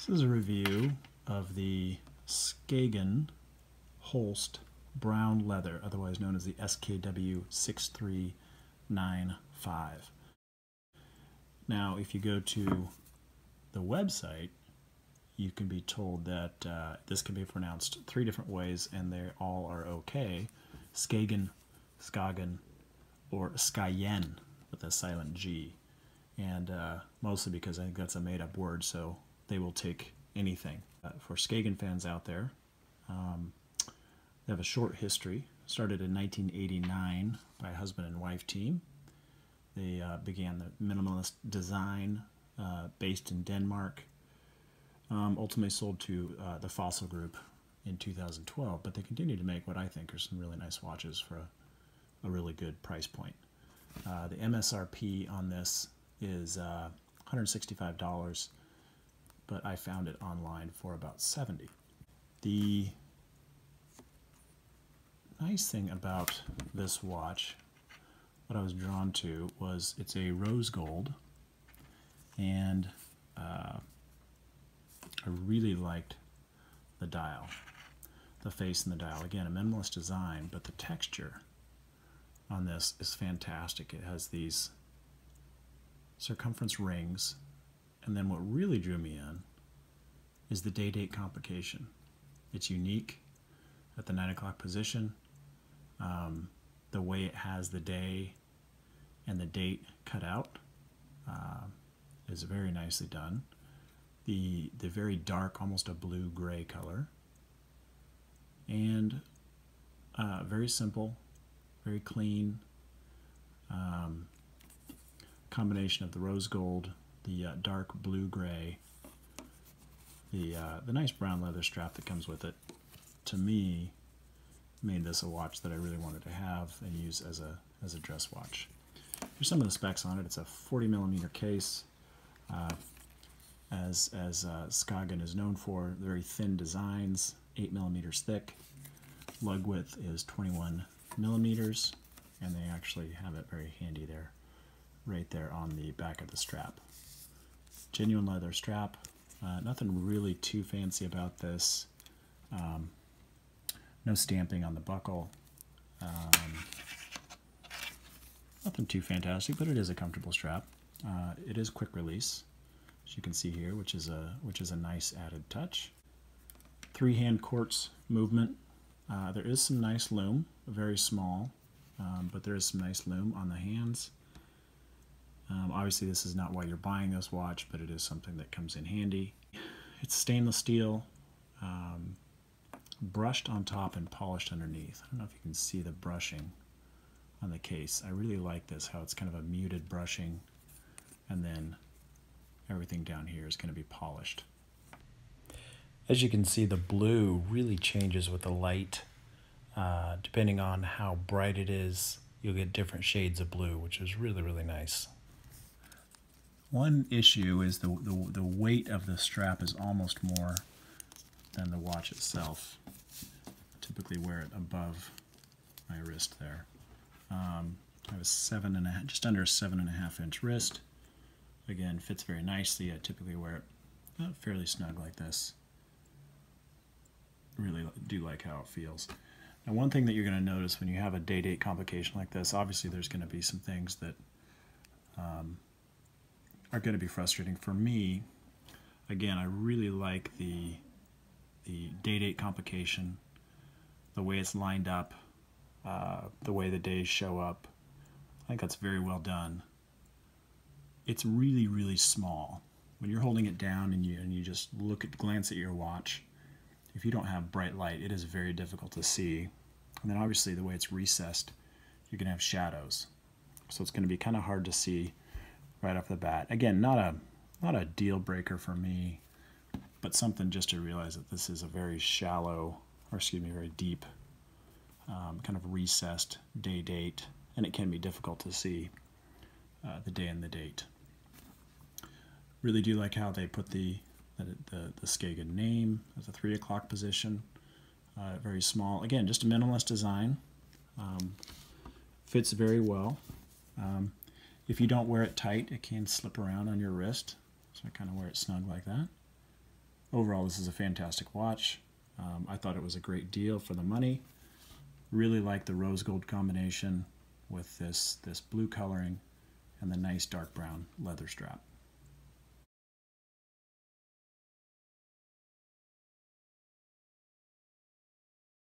This is a review of the SKAGEN Holst brown leather, otherwise known as the SKW6395. Now, if you go to the website, you can be told that this can be pronounced 3 different ways, and they all are okay. SKAGEN, SKAGEN, or SKAGEN with a silent G. And mostly because I think that's a made-up word, so they will take anything. For SKAGEN fans out there, they have a short history. Started in 1989 by a husband and wife team. They began the minimalist design based in Denmark. Ultimately sold to the Fossil Group in 2012, but they continue to make what I think are some really nice watches for a really good price point. The MSRP on this is $165, but I found it online for about $70. The nice thing about this watch, what I was drawn to, was it's a rose gold, and I really liked the dial, the face and the dial. Again, a minimalist design, but the texture on this is fantastic. It has these circumference rings, and then what really drew me in is the Date Complication. It's unique at the 9 o'clock position. The way it has the day and the date cut out is very nicely done. The very dark, almost a blue-gray color, and very simple, very clean. Combination of the rose gold, the dark blue-gray, the nice brown leather strap that comes with it, to me, made this a watch that I really wanted to have and use as a dress watch. Here's some of the specs on it. It's a 40mm case. As SKAGEN is known for, very thin designs, 8mm thick. Lug width is 21mm, and they actually have it very handy there, right there on the back of the strap. Genuine leather strap. Nothing really too fancy about this. No stamping on the buckle. Nothing too fantastic, but it is a comfortable strap. It is quick release, as you can see here, which is a nice added touch. 3-hand quartz movement. There is some nice loom, very small, but there is some nice loom on the hands. Obviously this is not why you're buying this watch, but it is something that comes in handy. It's stainless steel, brushed on top and polished underneath. I don't know if you can see the brushing on the case. I really like this, how it's kind of a muted brushing, and then everything down here is going to be polished. As you can see, the blue really changes with the light. Depending on how bright it is, you'll get different shades of blue, which is really, really nice. One issue is the weight of the strap is almost more than the watch itself. I typically wear it above my wrist there. I have a just under a 7.5 inch wrist. Again, fits very nicely. I typically wear it fairly snug like this. Really do like how it feels. Now, one thing that you're going to notice when you have a Date Complication like this, obviously there's going to be some things that are going to be frustrating for me. Again, I really like the Date Complication, the way it's lined up, the way the days show up. I think that's very well done. It's really, really small. When you're holding it down and you just glance at your watch, if you don't have bright light, it is very difficult to see. And then obviously the way it's recessed, you're going to have shadows. So it's going to be kind of hard to see right off the bat. Again, not a deal breaker for me, but something just to realize that this is a very shallow, or excuse me, very deep, kind of recessed date, and it can be difficult to see the day and the date. Really do like how they put the SKAGEN name as a 3 o'clock position. Very small. Again, just a minimalist design. Fits very well. If you don't wear it tight, it can slip around on your wrist. So I kind of wear it snug like that. overall, this is a fantastic watch. I thought it was a great deal for the money. Really like the rose gold combination with this blue coloring and the nice dark brown leather strap.